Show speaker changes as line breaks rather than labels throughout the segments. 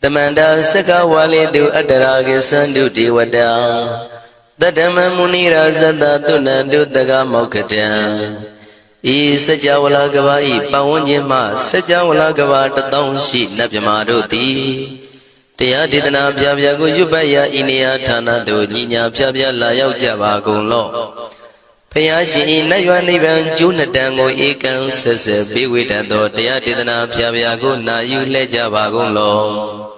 Tamanda Saka Wali do Adaragi Sandu Diwada Dadama Munira Zada Tunandu Daga Mokatan E Sajawala Gavai Pawanyama Sajawala Gavata Townshi Napyamaruti Tia Didana Pyago Yubaya Inia Tana do Nina Pyabya Layao Javago Law Payashi Nayuan Ivan Junatango Ekan Sese Biwitado Tia Didana Pyago Nayu Lejavago Law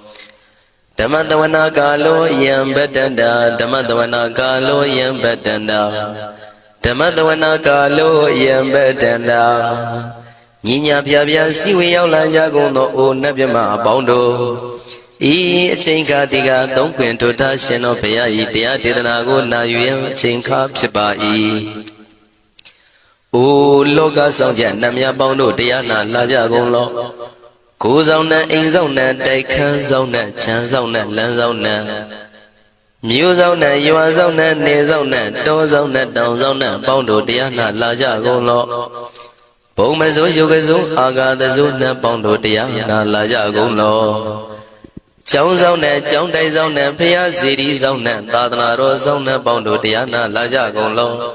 Damadavana Galo Yam Betanda Damadavana Galo Yam Betanda Damadavana Galo Yam Betanda Nina Pyabya Siwi Yaula Yagono O Nabyama Bondo E Chinka Diga Don't Quint to Tashin of Paya Tia Tidanago Nayu Chinka Chibai O Loga Sonja Namya Bondo Diana Lajagon Kuzona Inzona Daikan Zona Chanzona Lanzona Muzona Yuazona Nezona Dozona Downzona Bondo Diana Lajagon Bomazo Yogazo Aga the Zona Bondo Diana Lajagon Chong Zona, Chong Dai Zona, Pia Ziri Zona, Tadana Rosona, Bondo Diana, Laja Golo.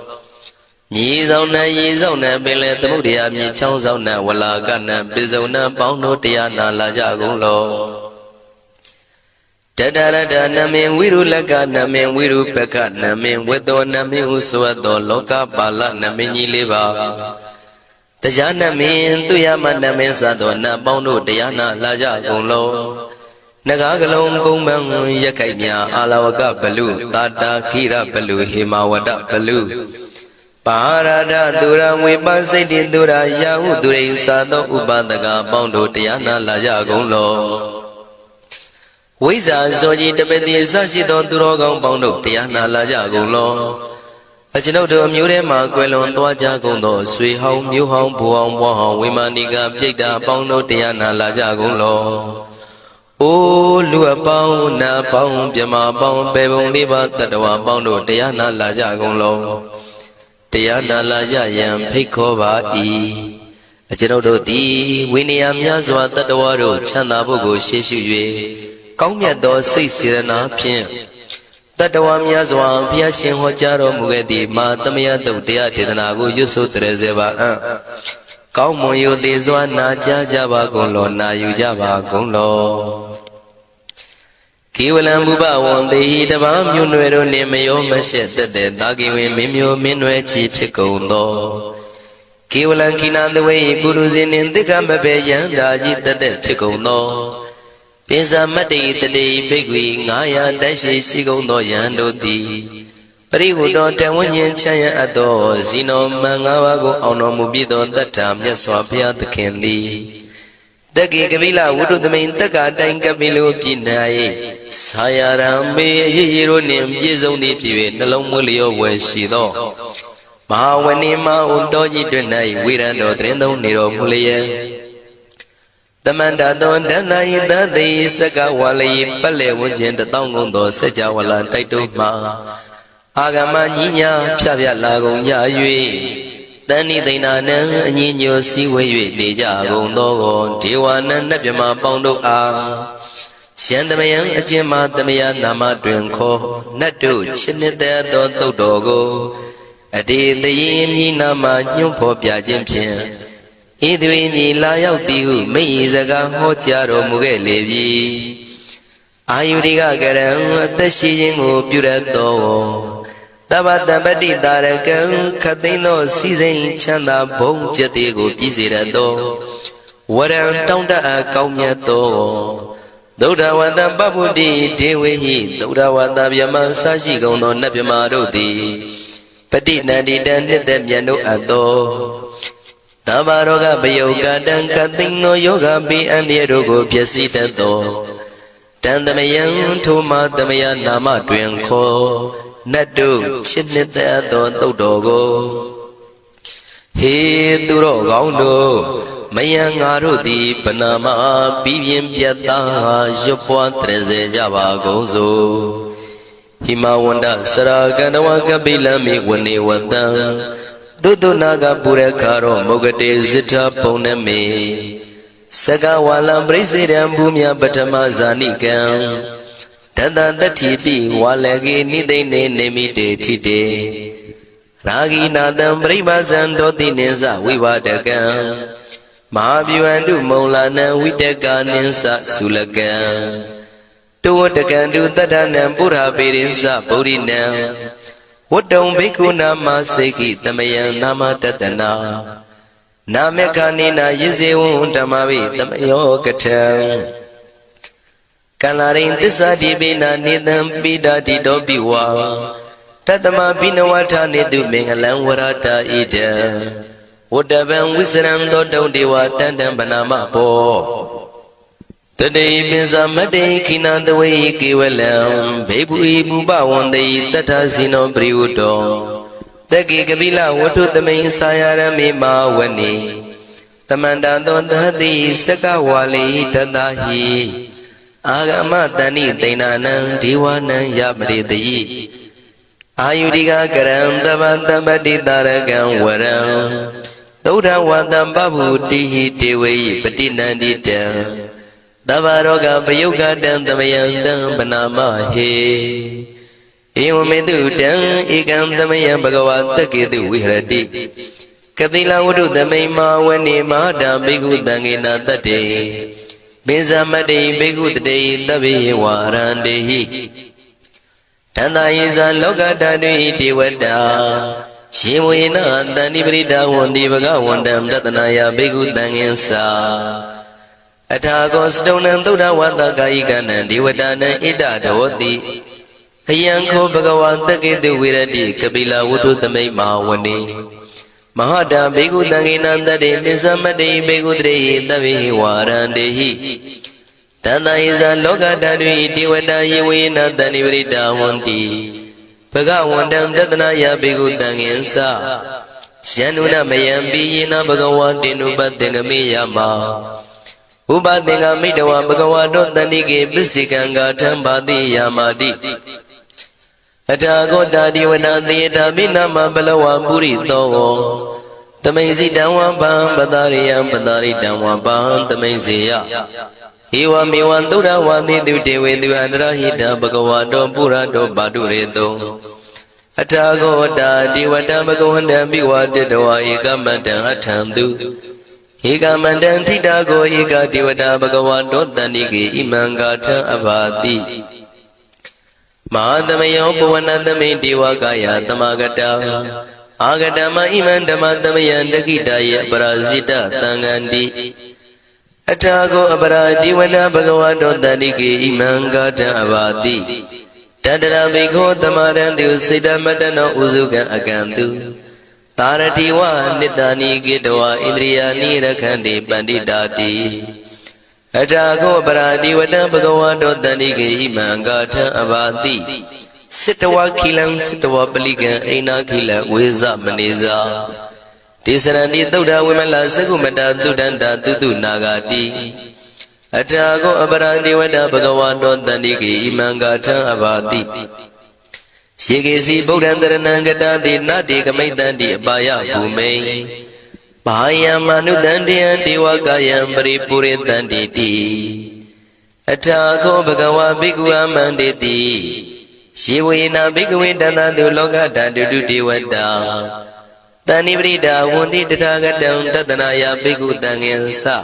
Yi Zona, Yi Zona, Bele Mudia, Mi Chong Zona, Walla Gana, Bizona, Bondo Diana, Laja Golo. Tadara Namin, Wiru Laga, Namin, Wiru Peka, Namin, Wedo, Namin, Usuado, Loka, Bala, Namini Liva. Tajana Min, Tuyama, Namin Sadona, Bondo Diana, Laja Golo. Nagagalong Kumbang Yakanya Alawaka Balu Tata Kira Balu Himawada Balu Parada Dura Wipasiti Dura Yahu Dure Sado Ubadaga Bondo Tiana Laja Golo Wiza Zoji Tabeti Sashito Durogong Bondo Tiana Laja Golo Ajino do Murema Quelon Twaja Gondo Sui Hong Mu Hong Puong Wahong Wimaniga Pita Bondo Tiana Laja Golo O Lua Pao Na Pao Pyama Pao Pebong Liba Tatawa Bondo Tiana Laja Golo Tiana Laja Yam Pikova E Ajino Di Winiam Yazwa Tatawaro Chanda Bogo Shishu Kongya Do Sisirana Pien Tatawam Yazwa Piashin Hojaro Mugedi Ma Tamia Do Tia Tidanago Yusu Trezeva Cao Mo Yu Di Zwa Na Java Golo Na Yu Java Golo Kiwalam Buba Won the Hidabam Yunwero Nemayo Mashet the Dagiwi Mimio Minwe Chips Kondo Kiwalan Kinan the way Guruzin in the Gambabe Yandaji the Chikondo Pisa Mati the day Bigwi Naya Dashi Sigondo Yando Di Parihudo Tawanyan Chaya Ado Zino Mangawago Ono Mubido that time Yaswapia the Kendi Dagi Gavila Wudu the main Taka Tankabilu Pinai Sayarambe Yironim Yizoni Pive Nalomulio Weshido Mahawanima Undoji Dunai Wirando Trendo Niro Mulia The Mandadon Danai Dadi Saka Wali Pale Wujin the Tongundo Sajawala Taituma Agama Nina Pia Lago Yayui Dani Dinana Nino Siwe Deja Gondo Tiwana Napima Bondo A Shandamayan Ajima Damia Nama Drinko Natu Chinita Do Dogo Adi the Yin Nama Nyumpo Pia Jimpian Idwini Layao Tiu Meizaga Hotiaro Mugelevi Ayuriga Garam the Shijingo Purato Tabati Darakan Katino Season Chanda Bong Jatigo Pizirado Water Tonda Kaumiato Doda Wanda Babudi Dewi Doda Wanda Yama Sashi Gono Nabimarodi Pati Nadi Dandit Yano Ado Tabaroga Bayoga Dan Katino Yoga Be and Yerogo Piasitato Dandamayan Toma Damaya Nama Dwenko Nadu Chinita Do Dogo He Duro Gondo Mayangarudi Panama Bibian Piata Jopua Treze Java Gozo Himawanda Saraganawa Kabila Mi Wani Wanda Dudu Naga Purekaro Mogade Zita Poneme Sagawala Brisidan Bumya Batama Zanikam Dada Tipi Walagi Nidene Nemide Tide Ragi Nadam Bribazan Dotineza Vivadagam Mahabiwandu Maulana Vidaka Ninsa Sulagam Tuwatakandu Tadanam Pura Pirinsa Purinam Wadam Bikuna Maseki Tamayan Nama Tatana Namekanina Yizeun Tamavi Tamayo Katam Kalarin Tisadibina Nidam Bida Didobiwa Tatama Binawata Nidu Mengalam Warata Ida Wadaban Wisran Dodo Dewa Tandam Banama Po Today Bizamade Kina the way Kiwalam Baby Buba one day Tatasino Briudo The Gigabila Watu the main Sayara Mima Wani Tamanda Don the Hadi Sakawali Tadahi Agama Tani Tainana Diwana Yabri the Yi Ayudiga Karam Tabata Badi Daragam Waram Toda Wadam Babu Dihi Dewi Patina Dita Davaroga Bayuga Dan Damayandam Banama He Ewamedu Dan Igam Damayam Bhagavata Kedu Vihrati Kabila Udu Damayma Wani Mahada Bigu Dangina Tate Bizamadi Bigu Day Davi Warandehi Tanda Iza Loga Dadu Diwada Shiwina Danibrida Wandi Baga Wandam Datanaya Bigu Danginsa Atagos Donan Toda Wanda Gaigana Diwadana Ida Dawati Hayanko Bhagavanta Kedu Virati Kabila Wudu Tamay Mawani Mahada Bigu Danginanda De Nizamadi Bigu Dre Davi Warandehi Tanda Iza Loga Dadu Diwada Yiwina Danibrida Wandi Bhagawandam Datanaya Bigu Danginsa Shanuna Mayambi Yina Bhagawantinu Badengami Yama Ubadenga Midawa Bhagawado Danike Bisikanga Tambadi Yamadi Atago Dadi Wana Theata Binama Balawa Puri Towo Tamaisi Dawa Bam Badariya Badari Dawa Bam Tamaisiya Iwa Miwan Dura Wani Dute Vedu Andrahita Bhagawado Purado Badureto Atago Dadi Wada Bhagawanda Biwa Dedawa Ikamata Atandu Ikamandan Titago Ika Divada Bhagavado Daniki Imangata Abadi Mahadamayo Puvanadame Divakaya Tamagata Agadama Imandamayan Dakitaya Parasita Tangandi Atago Abara Divada Bhagavado Daniki Imangata Abadi Tadara Biko Tamarandu Sidamadano Uzuka Akandu Taratiwa Nidani Gidwa Indriyani Rakhandi Panditati Atago Paradi Vada Bhagavado Danike Imangata Abadi Sitawa Kilan Sitawa Paliga Aina Kila Weza Maniza Tisarandi Tuda Wimala Sakumata Tudanda Tutu Nagati Atago Aparandi Vada Bhagavado Danike Imangata Abadi Shigesi Bodhandaranangata di Nadi Kamaitandi Abaya Bhume Bahaya Manudandi and Diwakayam Paripuritanti Atako Bhagawa Bhigwa Manditi Shiwina Bhigwindana Dulogata Duduti Wada Tanibrida Wundi Tatagatam Tatanaya Bhigutangilsa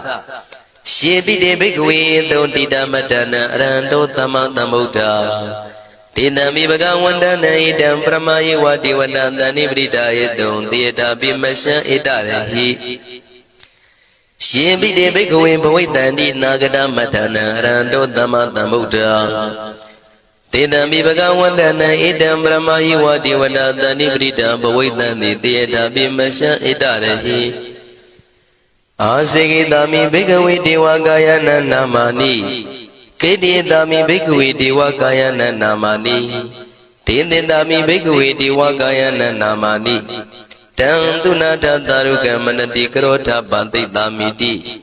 Shibide Bhigwi Dondita Matana Rando Tamatamuta Tinami Bhagawanda Naidam Pramayi Wati Wadanda Brida Yedon Theata Bimasha Itarahi Shibide Bhigwi Bhawitandi Nagada Matana Rando Tamatamuta Tinami Bhagawanda Naidam Pramayi Wati Wadanda Brida Bhawitandi Theata Bimasha Itarahi Asigi Dami Bhigwi Diwagayana Namani Kedi Dami Bhikkhave Devakayana Namani Tende Dami Bhikkhave Devakayana Namani Tantuna Taruka Manati Karota Bante Damiti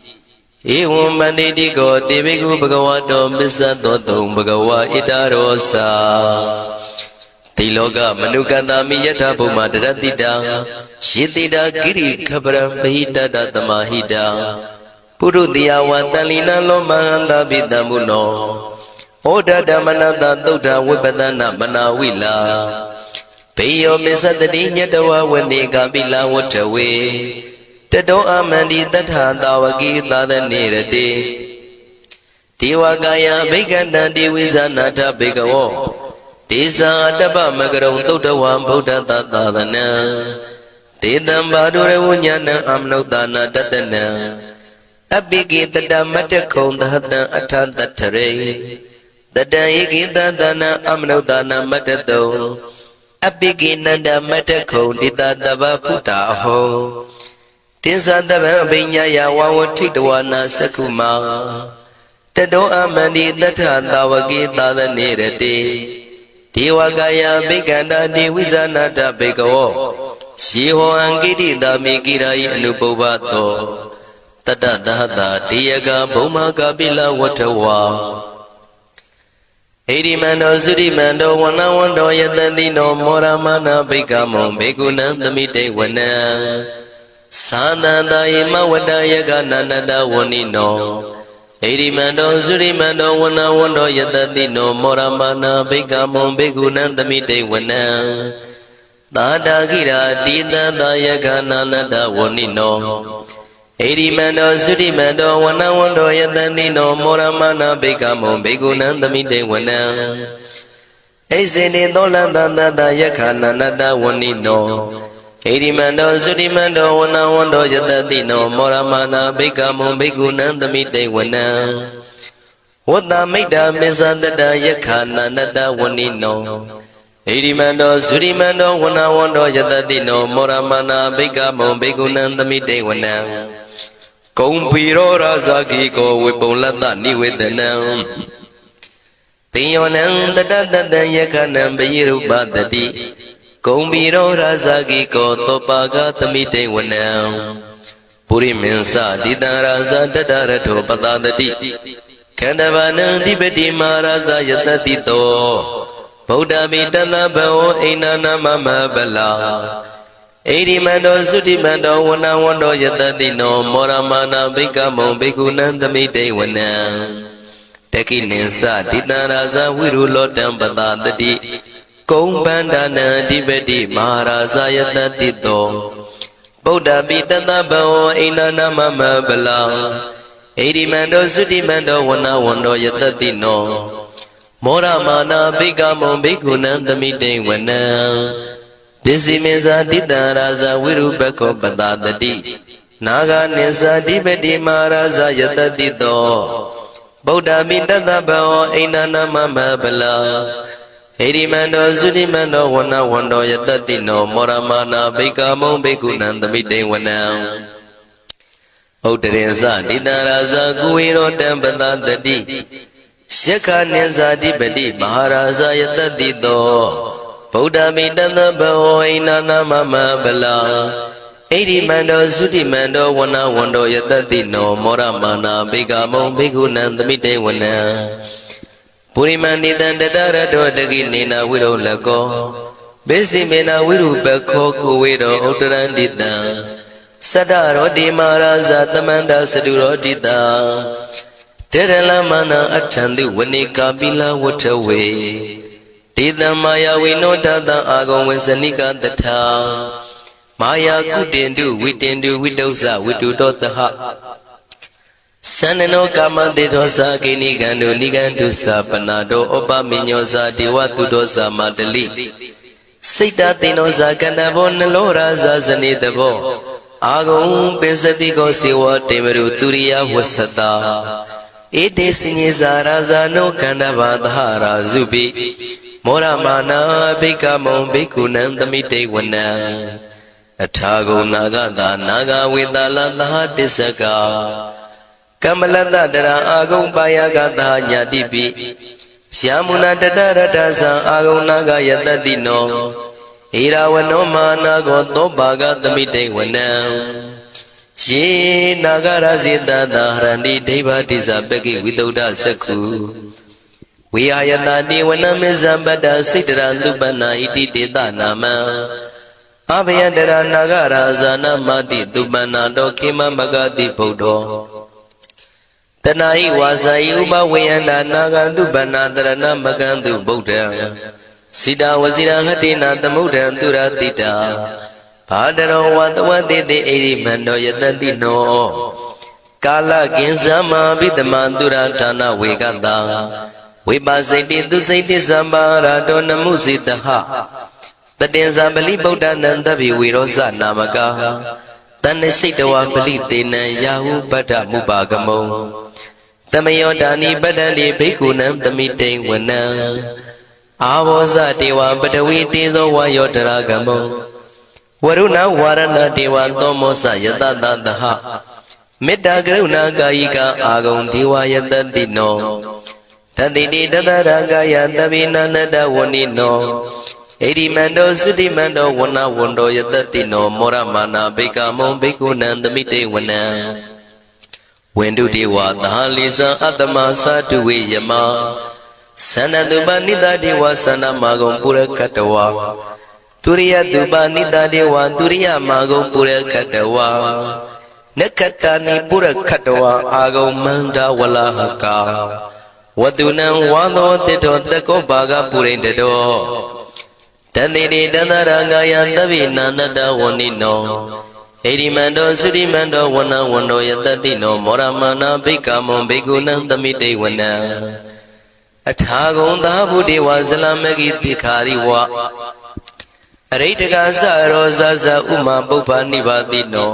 Evam Maniti Go Deviku Bhagavato Bisato Bhagava Itarosa Tiloga Manuka Dami Yata Pumadratita Shitida Giri Kabra Bahita Datamahida ပုရုတိယဝတန်လီနလောမဟန္တာပိတံမုနောဩဒဓမ္မနတသုဒ္ဓဝိပဒနာမနာဝိလာဘေယောမစ္စတတိညတဝဝနေကပိလဝတ္ထဝေတတောအမန္တိတထသာဝကိသာသနေရတိဒေဝကာယဘိက္ခန္တံတိဝိဇာနာထဘေကဝောဒေဇာတပ္ပမကရုံသုဒ္ဓဝံဗုဒ္ဓသာသနံဒေတံဘာဒုရဝဉာဏံအမနုဿာနာတတနံအပိကိတတမတ္တခုံသဟတံအထတထရေတတံဧကိတသနံအမနုဿာနာမတ္တတုံအပိကိနန္ဒမတ္တခုံတိတတဗ္ဗဖုတာဟောတိသတဗံအပိညာယဝဝထိတဝနာသက္ခုမာတတောအမန္တိတထသာဝကိသာသနေရတိဒေဝကာယဘိက္ခန္တာတိဝိဇာနာတဘေကဝောယေဟောအံကိတိတာမိကိရာယအနုပုဗ္ဗသောတတသဟတာတေယကဘုံမကပိလဝတ္ထဝါဣရိမန္တောသုရိမန္တောဝနဝန္တောယတံတိနောမောရမနာဘိက္ခမောဘေကုဏံသမိတေဝနံသာနန္တယေမဝတ္တယကနန္တဝဏိနောဣရိမန္တောသုရိမန္တောဝနဝန္တောယတံတိနောမောရမနာဘိက္ခမောဘေကုဏံသမိတေဝနံသာတာခိရာတိတံသာယကနန္တဝဏိနောဣရိမန္တောသုရိမန္တောဝနဝန္တောယတံတိနောမောရမနာဘိက္ခမောဘေကုဏံသမိတေဝနံဣစေနေသောလန္တသတ္တယက္ခဏနတဝဏိနောဣရိမန္တောသုရိမန္တောဝနဝန္တောယတံတိနောမောရမနာဘိက္ခမောဘေကုဏံသမိတေဝနံဝတ္တမိတ္တမေသတ္တယက္ခဏနတဝဏိနောဣရိမန္တောသုရိမန္တောဝနဝန္တောယတံတိနောမောရမနာဘိက္ခမောဘေကုဏံသမိတေဝနံကုံဖီရောရာဇာကိကောဝေပုံလတ္တနိဝေဒနံပိယောနံတတတတံယက္ခဏံပိရုပတတိကုံဖီရောရာဇာကိကောသောပါကသမိတေဝနံပုရိမင်းစတိတံရာဇာတတရထောပတတတိခန္ဓဗနံဓိပတိမာရာဇာယတတိတောဗုဒ္ဓမိတသဘောအိဏနာမမဗလာဣရိမန္တောသုတိမန္တောဝနဝန္တောယတတိနောမောရမနာဘိက္ခမောဘိက္ခုနံသမိတေဝနံတခိနိသတိတံရာဇဝိရုလောတံပတတတိကုံပန္ဒနာအဓိပတိမဟာရာဇယတတိတောဗုဒ္ဓပိတသဗဝဣဏနာမမဗလာဣရိမန္တောသုတိမန္တောဝနဝန္တောယတတိနောမောရမနာဘိက္ခမောဘိက္ခုနံသမိတေဝနံပစ္စည်းမေဇာတိတံရာဇဝိရုပခောပတတတိနာဂနိသတိပတိမဟာရာဇယတတိတောဗုဒ္ဓမိတသဗဝဣဏနာမမဗလာဣရိမန္တောသုတိမန္တောဝနဝန္တောယတတိနောမောရမနာဘိက္ခမောဘိက္ခုနံသမိတေဝနံဥဒ္ဒရေဇတိတံရာဇကုဝေရောတံပတတတိယက္ခနိသတိပတိမဟာရာဇယတတိတောဗုဒ္ဓမိတသဗဝဣဏနာမမဗလာဣရိမန္တောသုတိမန္တောဝနဝန္တောယတတိနောမောရမနာဘိက္ခမောဘိက္ခုနံသမိတေဝနံပုရိမဏိတံတတရတောတကိနေနာဝိရောလကောဘေစီမေနာဝိရုပခောကိုဝေရောဥတ္တရန္တိတံသတ္တရောတိမာရာဇသမန္တာစတုရောတိတံတေရလမနာအထံတိဝနေကာပိလဝတ္ထဝေဒေသမာယဝိနောတတအာဂုံဝေဇနိကတထာမာယာကုတင်တုဝိတင်တုဝိတုဇဝိတုတောတဟသန္နနောကာမတေသောသာကိနိကံတုနိကံတုသာပနာတောဩပမိညောသာဒေဝတုတောသာမတလိစိတ်တသိနောသာကန္တဘောနလောရာဇာဇနေတဘောအာဂုံပိစတိကောစေဝတေမရုတုရိယဝသတာဧတေစညေဇာရာဇာနောကန္တဘာသဟရာဇုပိမောရမနာဘိက္ခမောဘိက္ခုနံသမိတေဝနံအထာဂုဏနာဂတာနာဂဝေတလသဟတစ္စကကမ္မလတ္တတရာအာဂုံပါယကတာညာတိပိယာမုနာတတရတသံအာဂုံနာဂယတတိနောဣရာဝနောမာနာကောသောပါကသမိတေဝနံယေနာဂရဇိတတဟရန္တိဒိဗ္ဗတိဇပကိဝိတုဒ္ဓသက္ခုဝိအာယတတိဝနမေဇံပတ္တစိတ္တရံသူပနာဣတိတေတနာမံအဘယတရနာဂရာဇာနမတိသူပနာတောခေမမဂတိဗုဒ္ဓော တဏှာဤဝါစာဤဥပဝေယန္တာနာဂံတုပန္နာတရဏမကံတုဗုဒ္ဓံစိတာဝစီရဟတိနာသမုဒ္ဒံသူရတိတာဘာတရောဝတဝတိတိဣရိမန္တောယတတိနောကာလကင်္စမဘိတမံသူရဌာနဝေကတံဝိပါစိတိသူစိတိသမ္ပါရာတောနမုစိတဟတတေဇာပလိဗုဒ္ဓနံတဗ္ဗိဝေရောဇနာမကာတဏ္ဍရှိတဝပလိတေနံယာဟုပတ္ထမုပါကမုံတမယောဒါနိပတ္တန္တိဘိက္ခုနံသမိတိဝနံအာဘောဇတေဝပတဝီတေဇောဝါယောတရာကမုံဝရုဏဝါရဏတေဝသောမောစယတတသဟမေတ္တာကရုဏာကာယိကအာဂုံဒေဝယတတိနောတတိတိတတရာကာယတဗိနာနတဝဏိနောဣရိမန္တောသုတိမန္တောဝဏဝန္တောယတတိနောမောရမာနာဘိကမုံဘိက္ခုနံသမိတေဝနံဝန္တုတေဝသဟလိဇံအတ္တမသာတုဝေယမသန္တတုပနိတတေဝသန္တမာဂုံပုရခတဝါသူရိယတုပနိတတေဝသူရိယမာဂုံပုရခတဝါနက္ခတာနိပုရခတဝါအာဂုံမန္တဝလဟကာဝတုနံဝါသောတေတောတကောဘာဂပုရိတတောတန္တိတိတန္တရာဂာယသဗ္ဗိနာနတဝဏိနောဣရိမန္တောသုရိမန္တောဝဏဝန္တောယတတိနောမောရမာနာဘိက္ခမုံဘိက္ခုနံသမိတေဝနံအထာဂုံသာဗုဒ္ဓဝါဇလမဂိတိခာရိဝအရိတကသရောဇဇဥမာပုပ္ပနိဗ္ဗာတိနော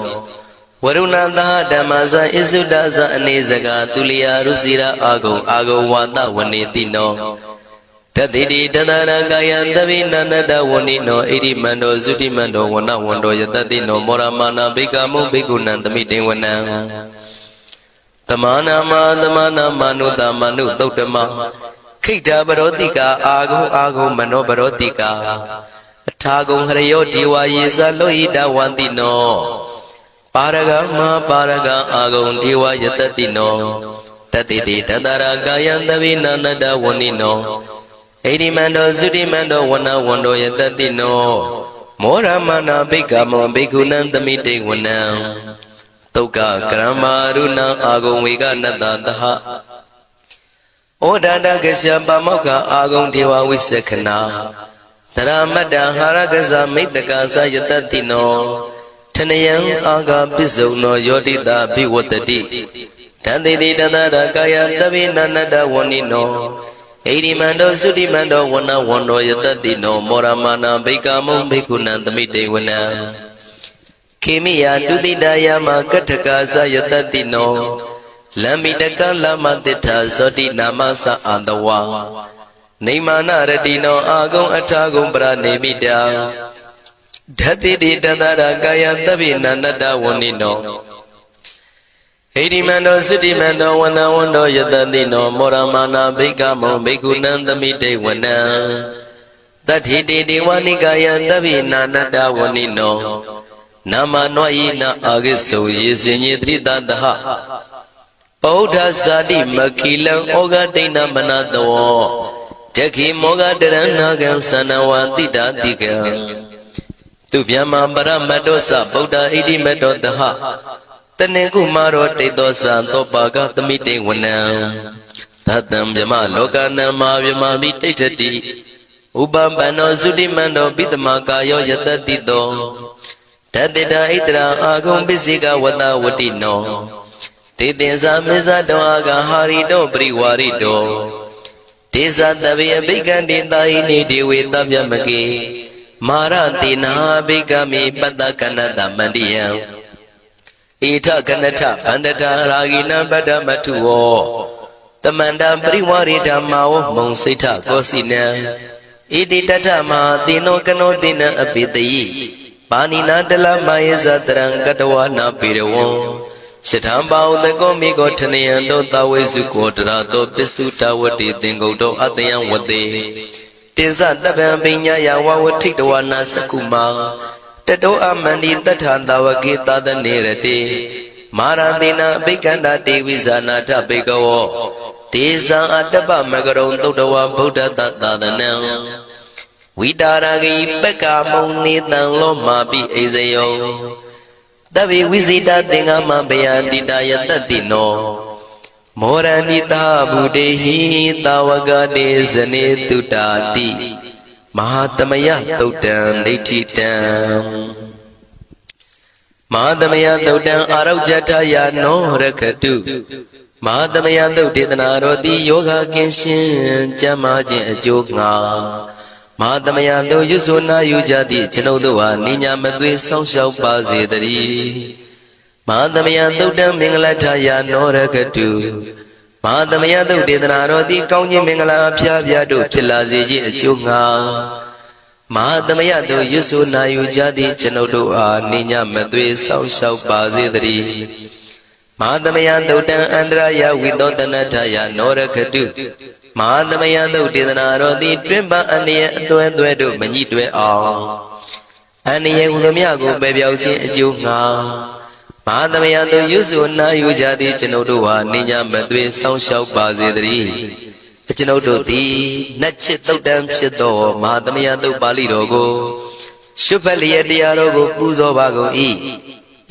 ဝရုဏသဓမ္မဇဣစုဒဇအနေစကာသူလျာရုစီရာအာဂုံဝါတဝနေတိနောတတိတိတတရကာယံသဗိနန္တဝဏိနောဣရိမန္တောသုတိမန္တောဝဏဝန္တောယတတိနောမောရမာနာဘိက္ခမုံဘိက္ခုနံသမိတေဝနံတမနာမနုတမနုသုတ်တမခိတ္တပရောတိကာအာဂုံမနောပရောတိကာအထာဂုံဟရယောဒီဝါယေသလောဟိတဝန္တိနောပါရဂမပါရဂအာဂုံဒီဝါယတတိနောတတိတိတတရာကာယံသဗိနာနတဝဏိနောဣရိမန္တောသုတိမန္တောဝဏဝန္တောယတတိနောမောရမနာဘိက္ခမောဘိက္ခုနံသမိတေဝနံသုက္ကကရမရုဏအာဂုံဝေကနတသဟဩဒတကရှပမောက္ခအာဂုံဒေဝဝိသခနာတရမတ္တဟာရကဇမိတ္တကာသယတတိနောထနယံအာဂပစ္စုံနောယောတိတာဘိဝတ္တိတန္တိတိတတရကာယသဗ္ဗိနန္တဝဏိနောဣရိမန္တောသုတိမန္တောဝဏဝန္တောယတတိနောမောရမာနာဘိက္ခမုံဘိက္ခုနံသမိတေဝနံခေမိယတုတိတယမကထကာသယတတိနောလမ္မိတကလမတိထာဇောတိနာမသအာတဝါနေမာနရတိနောအာဂုံအထာဂုံပရနေမိတာဓတိတိတတရကာယသဗ္ဗိနန္တဝဏိနောဣရိမန္တောသုတိမန္တောဝဏဝန္တောယတတိနောမောရမာနာဘိက္ခမုံဘိက္ခုနံသမိတေဝနံတတိတိဒေဝနိကာယသဗ္ဗိနာနတဝဏိနောနာမနောဣနာအာဂိစုယေစင်ညေတိတတဟပောဓဇာတိမခိလံဩဃဒိဏမနတောတခိမောဃတရဏကံသနဝတိတာတိကံသူဗျမပရမတ္တောသဗုဒ္ဓဣတိမတ္တောတဟတနေကုမာရောတိတောသသောပါကသမိတေဝနံသတံဗျမလောကနံမာဗျမမိတိဋ္ဌတိဥပပန္နောသုတိမန္တောပိတမကာယောယတတိတောတတေတာဣတရာအာဂုံပစ္စေကဝတဝတိနောတေတင်္ဇာမေဇတောအာဂဟာရိတောပရိဝါရိတောဒေသတဗေအဘိကံတေတာဟိနေဒေဝေတဗျမကေမာရတေနာဘိကမေပတ္တကနတမန္တိယံဣထကနထဗန္တတာရာဂိနံပတ္တမထုဝောတမန္တပရိဝါရိဓမ္မာဝမုံစိဋ္ဌကောစီနံဣတိတထမဟာတေနောကနောတေနံအပိတယိပါဏိနာတလမယေဇတရံကတဝနာပေရဝံရှထံပါဥတကောမိကောထနယံတောသဝေစုကောတရာတောပစ္စုတဝတိသင်္ကုတ်တောအတယံဝတေတေဇတပံပညာယဝဝထိတဝနာစကုမာတတောအမန္တိတထံတဝကေသဒနေရတေမာရတိနာအဘိကန္တာတေဝိဇာနာထဘေကဝောတေဇံအတ္တပမကရုံသုတ္တဝဗုဒ္ဓတသာသနံဝိတာရဂိပက္ခမုံနေတံလောမာပိအိဇယောတဗ္ဗေဝိဇိတသင်္ဃမဘယန္တိတယတတိနော မောရဏိတာဘုဒေဟိတာဝကတေဇနေတုတာတိမဟာသမယသုတ်တံဒိဋ္ဌိတံမဟာသမယသုတ်တံအာရုဇ္ဇထယာနောရခတုမဟာသမယသုတ်ဒေသနာတော်တိယောဂကင်းရှင်ကျမ်းမာခြင်းအကျိုးငါမဟာသမယသုတ်ရွဆိုနာယူကြသည့်ကျွန်ုပ်တို့ဟာနိညာမသွေဆောင်းလျှောက်ပါစေတည်းမဟာသမယသုတ်တံမင်္ဂလထယာနောရခတုမဟာသမယသုတ်ဒေသနာတော်သည်ကောင်းခြင်းမင်္ဂလာအဖျားဖျားတို့ဖြစ်လာစေခြင်းအကျိုးငါမဟာသမယသုတ်ရွဆိုနာယူကြသည့်ကျွန်ုပ်တို့အားနိညာမသွေဆောင်းလျှောက်ပါစေတည်းမဟာသမယသုတ်တံအန္တရာယဝိသောတနထယာနောရခတုမဟာသမယသုတ်ဒေသနာတော်သည်တွင်ပန်းအန္တရာယ်အသွဲသွဲတို့မညှိတွဲအောင်အန္တရာယ်ဟူသမျှကိုပယ်ပြောက်ခြင်းအကျိုးငါမဟာသမယသုတ်ရွဆိုနာယူကြသည့်ကျွန်ုပ်တို့ဟာနိညာမသွေဆောင်းလျှောက်ပါစေတည်းကျွန်ုပ်တို့သည်နတ်ချစ်သုတ်တံဖြစ်သောမဟာသမယသုတ်ပါဠိတော်ကိုရှုဖတ်လျက်တရားတော်ကိုပူဇော်ပါကုန်၏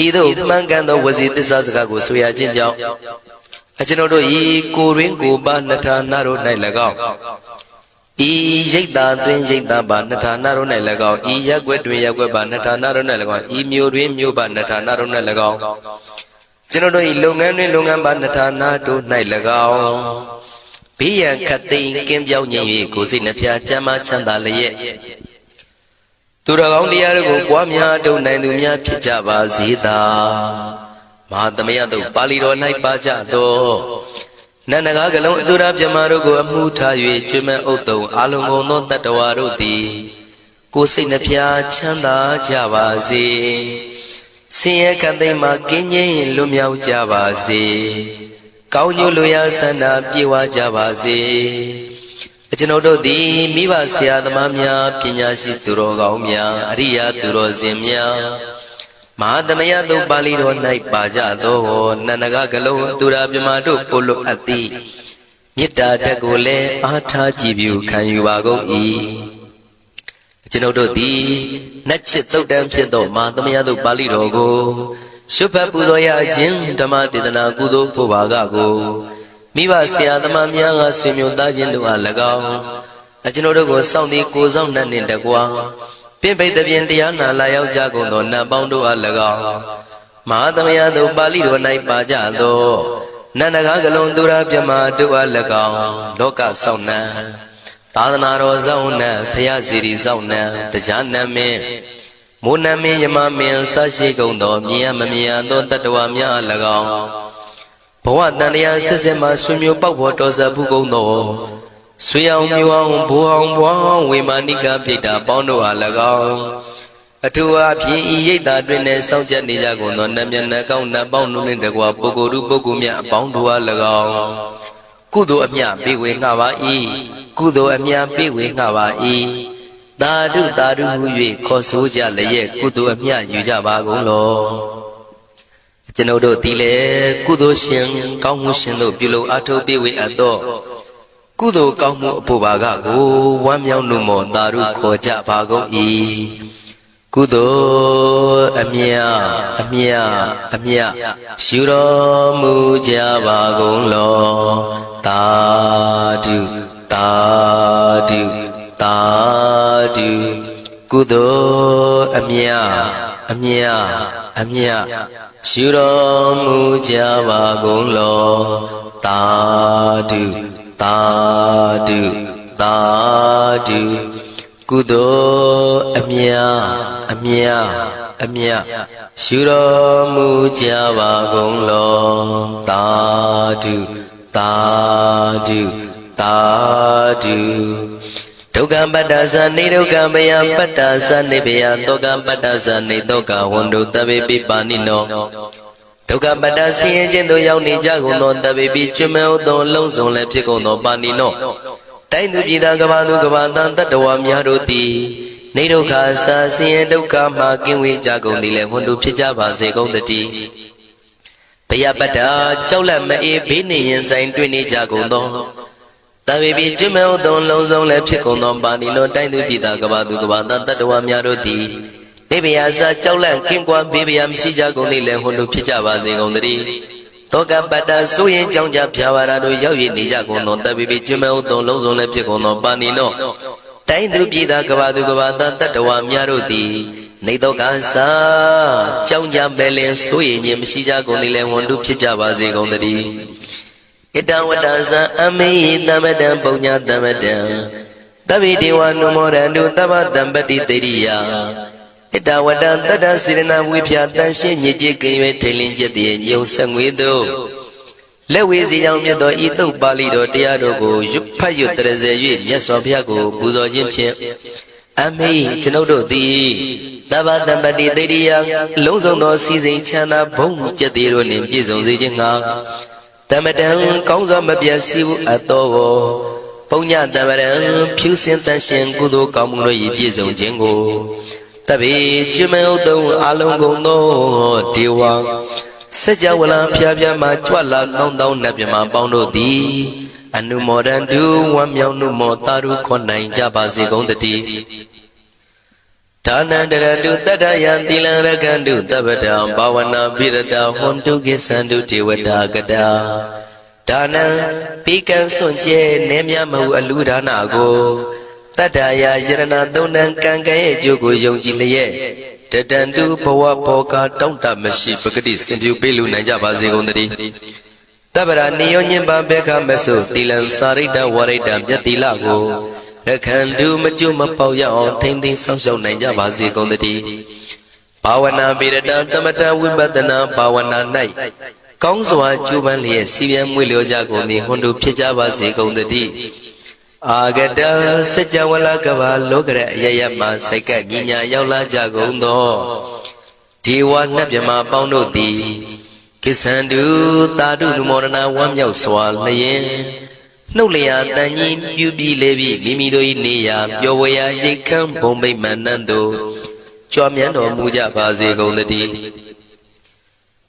ဤသို့မှန်ကန်သောဝစီသစ္စာစကားကိုဆိုရခြင်းကြောင့်ကျွန်ုပ်တို့ဤကိုရင်းကိုပါနှထာနာတို့၌၎င်းဤရိတ်တာတွင်ရိတ်တာပါနှထာနာတို့၌၎င်းဤရက်ွက်တွင်ရက်ွက်ပါနှထာနာတို့၌၎င်းဤမြို့တွင်မြို့ပါနှထာနာတို့၌၎င်းကျွန်ုပ်တို့ဤလုပ်ငန်းတွင်လုပ်ငန်းပါနှထာနာတို့၌၎င်းဘေးရန်ခတ်သိမ်းကင်းပြောင်းခြင်း၍ကိုယ်စိတ်နှဖျားချမ်းသာချမ်းသာလျက်သူတော်ကောင်းတရားတို့ကိုပွားများထုတ်နိုင်သူများဖြစ်ကြပါစေသာမဟာသမယသုတ်ပါဠိတော်၌ပါကြသောနန္ဒကားကလုံးအတုရပြမတို့ကိုအမှုထား၍ကျွမ်းမဲ့ဥတ္တုံအာလုံကုန်သောတတ္တဝါတို့သည်ကိုယ်စိတ်နှဖျားချမ်းသာကြပါစေဆင်းရဲခတ်သိမ်းမှကင်းငြိမ်းလွတ်မြောက်ကြပါစေကောင်းကျိုးလိုရာဆန္ဒပြေဝကြပါစေကျွန်ုပ်တို့သည်မိဘဆရာသမားများပညာရှိသူတော်ကောင်းများအရိယာသူတော်စင်များမဟာသမယသုတ်ပါဠိတော်၌ပါကြသောနန္ဒကကလုံးသူရာပြမတို့ပို့လို့အပ်သည်မေတ္တာတက်ကိုလည်းအားထားကြည်ပြုခံယူပါကုန်၏ကျွန်ုပ်တို့သည်နတ်ချစ်သုတ်တံဖြစ်သောမဟာသမယသုတ်ပါဠိတော်ကိုရှုဖတ်ပူဇော်ရခြင်းဓမ္မဒေသနာကုသိုလ်ဖို့ပါကကိုမိဘဆရာသမားများကဆွေမျိုးသားချင်းတို့အား၎င်းကျွန်ုပ်တို့ကိုစောင့်သည်ကိုစောင့်နှင့်တကွာပြင့်ပိတ်တဲ့ပြင်တရားနာလာရောက်ကြကုန်သောနတ်ပေါင်းတို့အား၎င်းမဟာသမယသုတ်ပါဠိတော်၌ပါကြသောနန္ဒကားကလုံးသူရာပြမတို့အား၎င်းလောကစောင့်နှံသာသနာတော်စောင့်နှံဖရာစီရီစောင့်နှံတရားနမင်းမိုးနမင်းယမမင်းဆရှိကုန်သောမြင်ရမမြင်ရသောတတ္တဝါများအား၎င်းဘဝတန်တရားဆက်ဆက်မှဆွေမျိုးပေါက်ဖို့တော်ဆက်ဘူးကုန်သောဆွေအောင်မျိုးအောင်ဘိုးအောင်ဘွားအောင်ဝေမာနိကပြိတ္တာပေါင်းတို့အား၎င်းအထူးအဖြင့်ဤရိတ်တာတွင်နဲ့စောင့်ကြနေကြကုန်သောနတ်မြတ်နတ်ကောင်းနတ်ပေါင်းတို့နှင့်တကွာပုဂ္ဂိုလ်တို့ပုဂ္ဂိုလ်များအပေါင်းတို့အား၎င်းကုသိုလ်အမြပေးဝေငှပါ၏ကုသိုလ်အမြပေးဝေငှပါ၏သာဓုသာဓုဟု၍ခေါ်ဆိုကြလျက်ကုသိုလ်အမြယူကြပါကုန်လောကျွန်ုပ်တို့သည်လည်းကုသိုလ်ရှင်ကောင်းမှုရှင်တို့ပြုလုပ်အားထုတ်ပေးဝေအပ်သောကုသိုလ်ကောင်းမှုအဖို့ပါကကိုဝမ်းမြောက်လို့မောသာဓုခေါ်ကြပါကုန်၏ကုသိုလ်အမြရှုတော်မူကြပါကုန်လောသာဓုသာဓုသာဓုကုသိုလ်အမြရှုတော်မူကြပါကုန်လောသာဓုသာဓုသာဓုကုသိုလ်အမြရှုတော်မူကြပါကုန်လောသာဓုသာဓုသာဓုဒုက္ခပတ္တသနေဒုက္ခမယပတ္တသနေဘယတောကပတ္တသနေတောကဝန္တုတဗေပိပါဏိနောဒုက္ခပတ္တဆင်းရဲခြင်းသို့ရောက်နေကြကုန်သောတဗေပိကျွမ်းမဲ့သောလုံးစုံလည်းဖြစ်ကုန်သောပါဏိနောတိုင်းသူပြည်သားကဘာသူကဘာတန်တတ္တဝါများတို့သည်နေဒုက္ခဆာဆင်းရဲဒုက္ခမှကင်းဝေးကြကုန်သည်လည်းဝန္တုဖြစ်ကြပါစေကုန်တည်းဘယပတ္တကြောက်လန့်မအေးဘေးနေရင်ဆိုင်တွေ့နေကြကုန်သောတဗေပိကျွမ်းမဲ့သောလုံးစုံလည်းဖြစ်ကုန်သောပါဏိနောတိုင်းသူပြည်သားကဘာသူကဘာတန်တတ္တဝါများတို့သည်နေဗျာစာကြောက်လန့်ကင်းကွာဘေးဗျာမရှိကြကုန်သည်လည်းဝန္တုဖြစ်ကြပါစေကုန်တည်း တောကပတ္တဆိုရင်ကြောင့်ကြဖြာပါရာတို့ရောက်ရည်နေကြကုန်သောတပ်ပိပိကျွမဲဥသောလုံးစုံလည်းဖြစ်ကုန်သောပါဏိနောတိုင်းသူပြည်သားကဘာသူကဘာသားတတ္တဝါများတို့သည်နေတော့ကစားကြောင့်ကြပဲလင်ဆိုရင်ခြင်းမရှိကြကုန်သည်လည်းဝန်တုဖြစ်ကြပါစေကုန်သတည်းဣတဝတ္တဇံအမေတမတံပုံညာတမတံတဗိဒေဝနုမောရန္တုတဗ္ဗတံပတိတေရိယဣတဝတ္တတတ္တစေရနာဝိဖြာတန်ရှင်းညစ်ကြေးကင်း၍ထိန်လင်းကျက်တည်းညုံဆက်ငွေတို့လက်ဝေစီကြောင့်မြတ်သောဤသုတ်ပါဠိတော်တရားတော်ကိုရွတ်ဖတ်ရွတ်တရစေ၍မြတ်စွာဘုရားကိုပူဇော်ခြင်းဖြင့်အမေကျွန်ုပ်တို့သည်တဗ္ဗတံပတိတေရိယလုံးစုံသောစီစဉ်ချမ်းသာဘုံကျက်သေးတို့နှင့်ပြည့်စုံစေခြင်းငှာတမတံကောင်းစွာမပြတ်စီဘူးအပ်သောပုံညတမရံဖြူစင်တန်ရှင်ကုသိုလ်ကောင်းမှုတို့၏ပြည့်စုံခြင်းကိုတပိကျွမဲဥတုံအလုံးကုန်သောဒေဝစัจ java လာဖျားဖျားမှကြွလာကောင်းသောနတ်မြမပေါင်းတို့သည်အနုမောဒန္တုဝမ်းမြောက်နှုမောတာရုခွန်နိုင်ကြပါစေကုန်တည်းဒါနန္တရတုတတ္တယံသီလံရကန္တုတပ္ပတံဘာဝနာပိရတဟွန်တုကိသန္တုဒေဝတာကတာဒါနံပိကံစွန့်ကျဲနေမြမဟုအလူဒါနကိုတတ္တယာယရဏသုံးတန်ကံကံရဲ့အကျိုးကိုယုံကြည်လျက်တတန္တုဘဝဘောကတောင့်တမရှိပဂတိစင်ပြူပေးလူနိုင်ကြပါစေကုန်သတည်းတပ္ပရာနိယောညင်ပဘေခမဆုသီလံစာရိတ္တဝရိတ္တမြတ်တိလကိုရခန္တုမကျွမပေါရအောင်ထိမ့်သိမ်းဆောင်ရှောက်နိုင်ကြပါစေကုန်သတည်းဘာဝနာပိရတသမထဝိပဿနာဘာဝနာ၌ကောင်းစွာကျူးပန်းလျက်စီပြန်မွေလျောကြကုန်သည်ဟွန်တို့ဖြစ်ကြပါစေကုန်သတည်းအာဂတစัจ java လာကဘာလောကရအယယမစိတ်ကညီညာရောက်လာကြကုန်သောဒေဝနတ်မြမပေါင်းတို့သည်ကိစ္ဆန္တုတာတုနုမောဒနာဝမ်းမြောက်စွာလျင်နှုတ်လျာတန်ကြီးပြုပြီးလေပြီးမိမိတို့၏နေရာပျော်ဝေရာရိတ်ခမ်းဘုံမိတ်မှန်နှံ့သို့ကြွမြန်းတော်မူကြပါစေကုန်သတည်း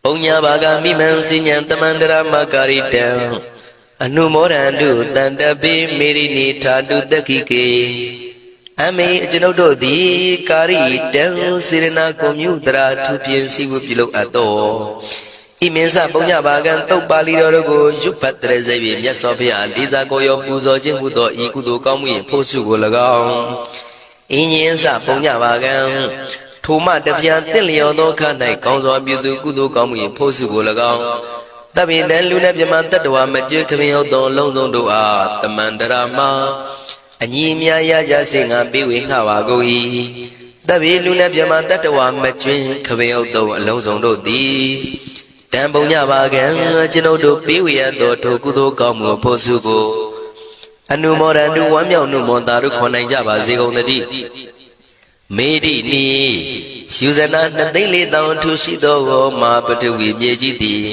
ပုံညာဘာဂမိမံစဉ္ဉံတမန္တရမကာရိတံအနုမောဒန္တုတန္တပိမေရိနိထာတုတက္ခိကေအမေကျွန်ုပ်တို့သည်ကာရိတံစေရနာကိုမြုတရာထူပြင်းစီဝပြုလုပ်အပ်သောဣမင်းစပုံညဘာကံတုတ်ပါဠိတော်တို့ကိုရွတ်ဖတ်တရစေ၍မြတ်စွာဘုရားလေးစားကိုရောပူဇော်ခြင်းဟူသောဤကုသိုလ်ကောင်းမှု၏ဖို့စုကို၎င်းဣညင်းစပုံညဘာကံထိုမှတပြားတင့်လျော်သောခ၌ကောင်းစွာပြုသူကုသိုလ်ကောင်းမှု၏ဖို့စုကို၎င်းတပိတံလူနဲ့မြမတတ္တဝါမကျွခမင်းဟုတ်သောလုံးစုံတို့အားတမန္တရာမှာအညီအများရကြစေငါပေးဝေငှပါကုန်၏တပိလူနဲ့မြမတတ္တဝါမကျွခမင်းဟုတ်သောအလုံးစုံတို့သည်တံပုံညပါကံကျွန်ုပ်တို့ပေးဝေရသောထိုကုသိုလ်ကောင်းမှုဖို့စုကိုအနုမောဒန္တုဝမ်းမြောက်နှုမောတာတို့ခေါ်နိုင်ကြပါစေကုန်သတည်းမေတိနိယူဇနာ2,400,000ထူရှိသောမာပတဝီမြေကြီးသည်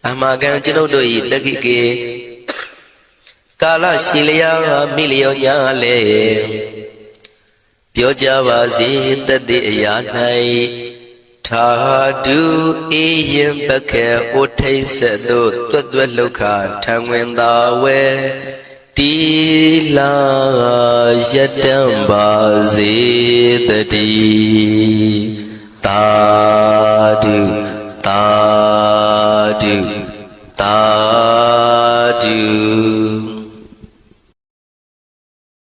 အမကံကျွန်ုပ်တို့၏တက္ခိကေကာလရှိလျာမိလျောညာလေပြောကြပါစေတတိအရာ၌ထာတုအေယံပခေဥထိတ်ဆက်သို့တွတ်တွတ်လောက်ခထံဝင်သာဝဲတီလာယတံပါစေတတိသာဓုသာ